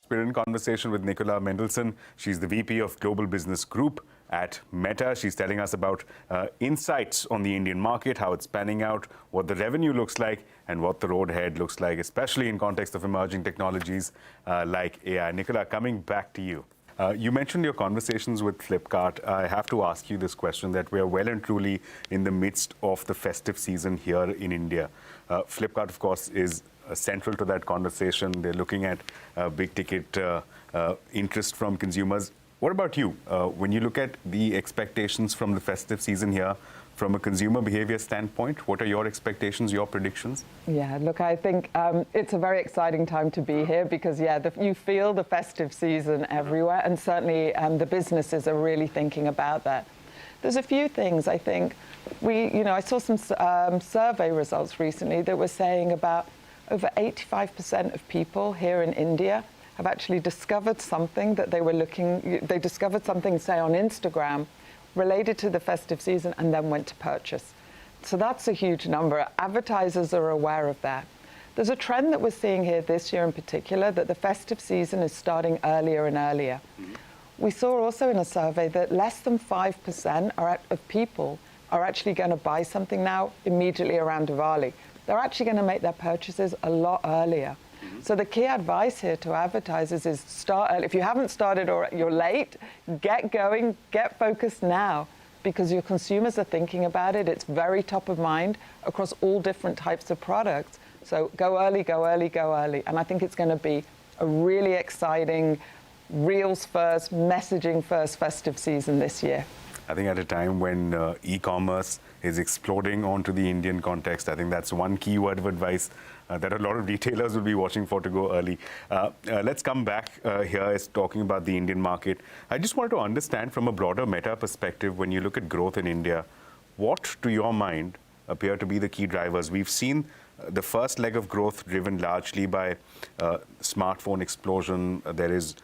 We're in conversation with Nicola Mendelsohn. She's the VP of Global Business Group at Meta. She's telling us about insights on the Indian market, how it's panning out, what the revenue looks like, and what the road ahead looks like, especially in context of emerging technologies like AI. Nicola, coming back to you. You mentioned your conversations with Flipkart. I have to ask you this question, that we are well and truly in the midst of the festive season here in India. Flipkart, of course, is central to that conversation. They're looking at big ticket interest from consumers. What about you? When you look at the expectations from the festive season here, from a consumer behavior standpoint, what are your expectations, your predictions? Yeah, look, I think it's a very exciting time to be here because, you feel the festive season everywhere, and certainly the businesses are really thinking about that. There's a few things I think I saw some survey results recently that were saying about over 85% of people here in India have actually discovered something that they discovered something, say, on Instagram related to the festive season and then went to purchase. So that's a huge number. Advertisers are aware of that. There's a trend that we're seeing here this year in particular, that the festive season is starting earlier and earlier. We saw also in a survey that less than 5% of people are actually going to buy something now immediately around Diwali. They're actually going to make their purchases a lot earlier. So the key advice here to advertisers is start early. If you haven't started or you're late, get going, get focused now, because your consumers are thinking about it. It's very top of mind across all different types of products. So go early, go early, go early. And I think it's going to be a really exciting Reels first, messaging first festive season this year. I think at a time when e-commerce is exploding onto the Indian context, I think that's one key word of advice that a lot of retailers will be watching for, to go early. Let's come back here as talking about the Indian market. I just wanted to understand from a broader Meta perspective, when you look at growth in India, what to your mind appear to be the key drivers? We've seen the first leg of growth driven largely by smartphone explosion. There is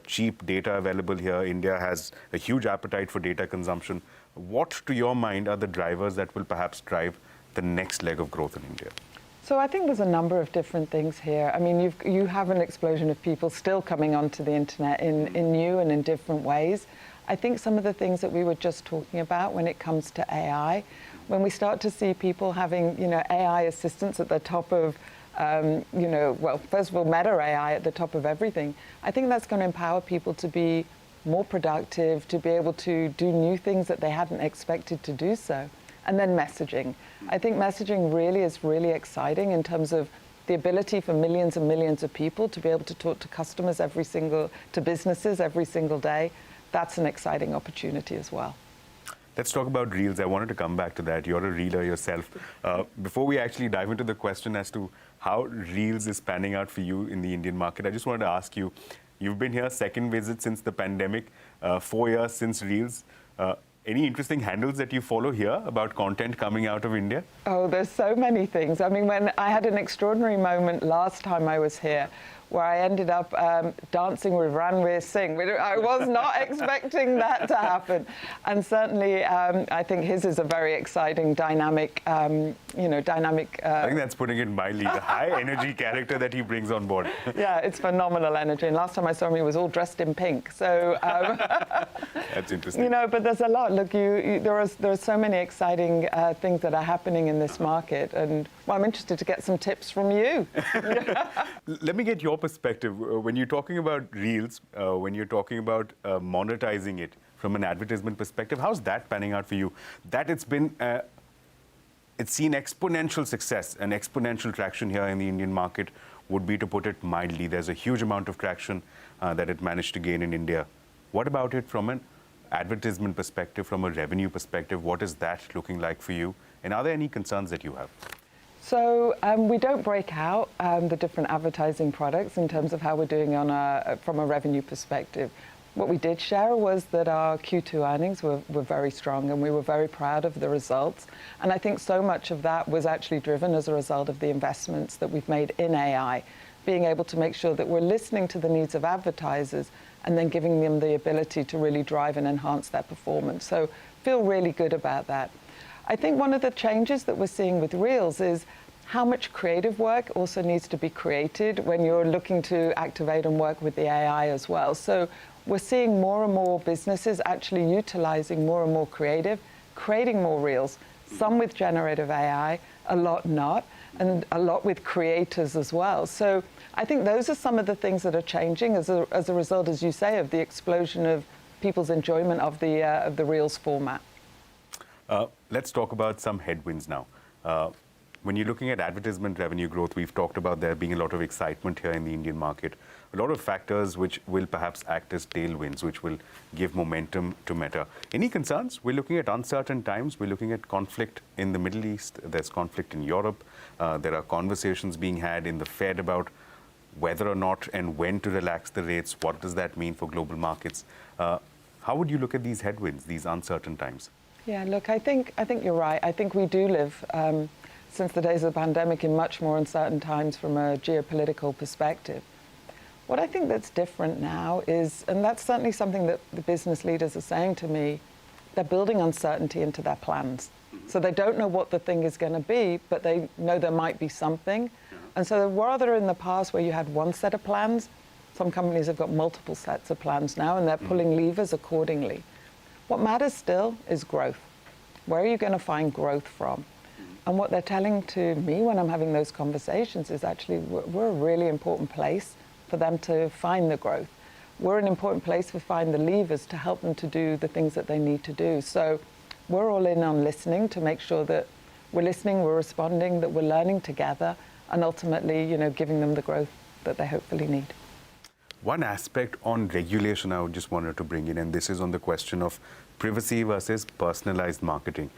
cheap data available here. India has a huge appetite for data consumption. What, to your mind, are the drivers that will perhaps drive the next leg of growth in India? So I think there's a number of different things here. I mean, you have an explosion of people still coming onto the internet in new and in different ways. I think some of the things that we were just talking about when it comes to AI, when we start to see people having, AI assistants at the top of, first of all, Meta AI at the top of everything, I think that's going to empower people to be more productive, to be able to do new things that they hadn't expected to do so. And then messaging. I think messaging really is really exciting in terms of the ability for millions and millions of people to be able to talk to customers to businesses every single day. That's an exciting opportunity as well. Let's talk about Reels. I wanted to come back to that. You're a reeler yourself. Before we actually dive into the question as to how Reels is panning out for you in the Indian market, I just wanted to ask you, you've been here, second visit since the pandemic, 4 years since Reels. Any interesting handles that you follow here about content coming out of India? Oh, there's so many things. I mean, when I had an extraordinary moment last time I was here, where I ended up dancing with Ranveer Singh. I was not expecting that to happen. And certainly, I think his is a very exciting, dynamic, I think that's putting it mildly, the high energy character that he brings on board. Yeah, it's phenomenal energy. And last time I saw him, he was all dressed in pink. So that's interesting. But there's a lot. Look, there are so many exciting things that are happening in this market. And I'm interested to get some tips from you. Let me get your perspective. When you're talking about Reels, when you're talking about monetizing it from an advertisement perspective, how's that panning out for you? That it's seen exponential success and exponential traction here in the Indian market, would be, to put it mildly. There's a huge amount of traction that it managed to gain in India. What about it from an advertisement perspective, from a revenue perspective? What is that looking like for you? And are there any concerns that you have? So we don't break out the different advertising products in terms of how we're doing from a revenue perspective. What we did share was that our Q2 earnings were very strong, and we were very proud of the results. And I think so much of that was actually driven as a result of the investments that we've made in AI, being able to make sure that we're listening to the needs of advertisers and then giving them the ability to really drive and enhance their performance. So feel really good about that. I think one of the changes that we're seeing with Reels is how much creative work also needs to be created when you're looking to activate and work with the AI as well. So we're seeing more and more businesses actually utilizing more and more creative, creating more reels, some with generative AI, a lot not, and a lot with creators as well. So I think those are some of the things that are changing as a result, as you say, of the explosion of people's enjoyment of the reels format. Let's talk about some headwinds now. When you're looking at advertisement revenue growth, we've talked about there being a lot of excitement here in the Indian market. A lot of factors which will perhaps act as tailwinds, which will give momentum to Meta. Any concerns? We're looking at uncertain times. We're looking at conflict in the Middle East. There's conflict in Europe. There are conversations being had in the Fed about whether or not and when to relax the rates. What does that mean for global markets? How would you look at these headwinds, these uncertain times? Yeah, look, I think you're right. I think we do live, since the days of the pandemic, in much more uncertain times from a geopolitical perspective. What I think that's different now is, and that's certainly something that the business leaders are saying to me, they're building uncertainty into their plans. So they don't know what the thing is going to be, but they know there might be something. And so rather in the past where you had one set of plans, some companies have got multiple sets of plans now, and they're pulling levers accordingly. What matters still is growth. Where are you going to find growth from? And what they're telling to me when I'm having those conversations is actually we're a really important place for them to find the growth. We're an important place to find the levers to help them to do the things that they need to do. So we're all in on listening to make sure that we're listening, we're responding, that we're learning together, and ultimately, giving them the growth that they hopefully need. One aspect on regulation I just wanted to bring in, and this is on the question of privacy versus personalized marketing.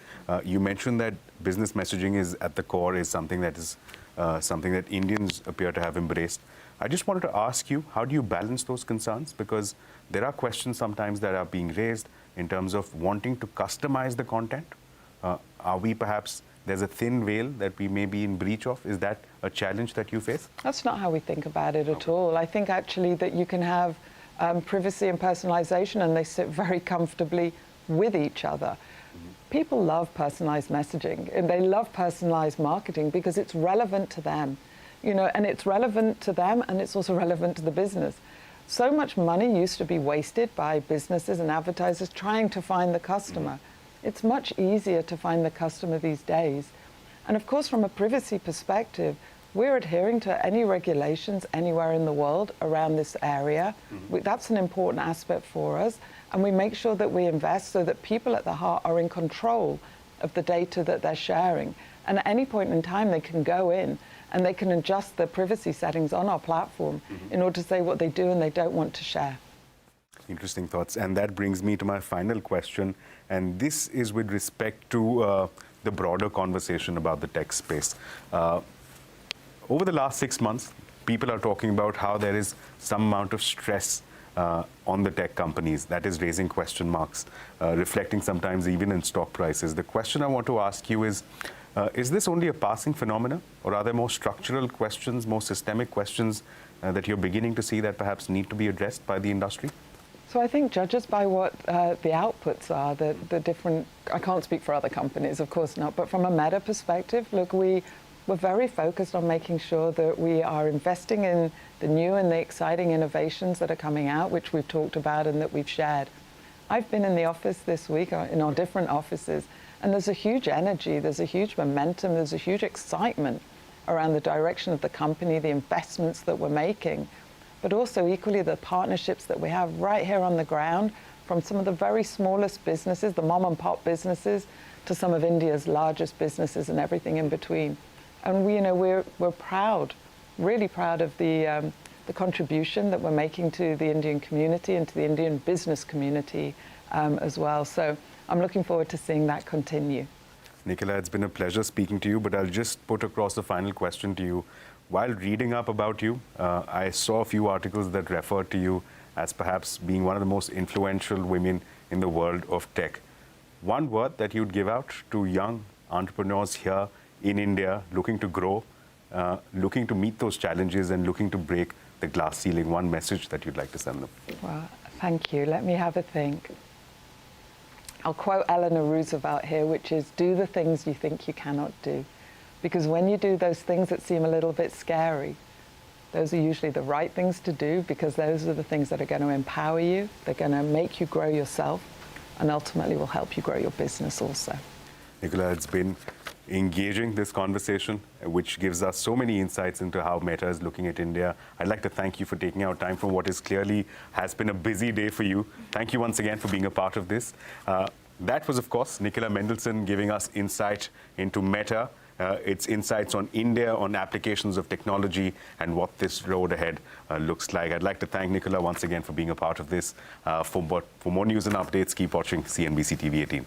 You mentioned that business messaging is at the core, is something that Indians appear to have embraced. I just wanted to ask you, how do you balance those concerns? Because there are questions sometimes that are being raised in terms of wanting to customize the content. Are we perhaps, there's a thin veil that we may be in breach of? Is that a challenge that you face? That's not how we think about it at all. I think actually that you can have privacy and personalization, and they sit very comfortably with each other. People love personalized messaging, and they love personalized marketing because it's relevant to them, and it's relevant to them, and it's also relevant to the business. So much money used to be wasted by businesses and advertisers trying to find the customer. It's much easier to find the customer these days. And of course, from a privacy perspective, we're adhering to any regulations anywhere in the world around this area. That's an important aspect for us. And we make sure that we invest so that people at the heart are in control of the data that they're sharing. And at any point in time, they can go in and they can adjust the privacy settings on our platform in order to say what they do and they don't want to share. Interesting thoughts. And that brings me to my final question. And this is with respect to the broader conversation about the tech space. Over the last 6 months, people are talking about how there is some amount of stress on the tech companies that is raising question marks, reflecting sometimes even in stock prices. The question I want to ask you is this only a passing phenomena, or are there more structural questions, more systemic questions that you're beginning to see that perhaps need to be addressed by the industry? So I think judges by what the outputs are, the different, I can't speak for other companies, of course not, but from a Meta perspective, look, we're very focused on making sure that we are investing in the new and the exciting innovations that are coming out, which we've talked about and that we've shared. I've been in the office this week, in our different offices, and there's a huge energy, there's a huge momentum, there's a huge excitement around the direction of the company, the investments that we're making, but also equally the partnerships that we have right here on the ground, from some of the very smallest businesses, the mom and pop businesses, to some of India's largest businesses and everything in between. And we're proud, really proud of the contribution that we're making to the Indian community and to the Indian business community as well. So I'm looking forward to seeing that continue. Nicola, it's been a pleasure speaking to you, but I'll just put across a final question to you. While reading up about you, I saw a few articles that referred to you as perhaps being one of the most influential women in the world of tech. One word that you'd give out to young entrepreneurs here in India looking to grow, looking to meet those challenges and looking to break the glass ceiling, one message that you'd like to send them? Well, thank you. Let me have a think. I'll quote Eleanor Roosevelt here, which is, do the things you think you cannot do. Because when you do those things that seem a little bit scary, those are usually the right things to do, because those are the things that are going to empower you, they're going to make you grow yourself, and ultimately will help you grow your business also. Nicola, it's been engaging, this conversation, which gives us so many insights into how Meta is looking at India. I'd like to thank you for taking out time from what is clearly has been a busy day for you. Thank you once again for being a part of this. That was, of course, Nicola Mendelsohn giving us insight into Meta, its insights on India, on applications of technology, and what this road ahead looks like. I'd like to thank Nicola once again for being a part of this. For more news and updates, keep watching CNBC TV 18.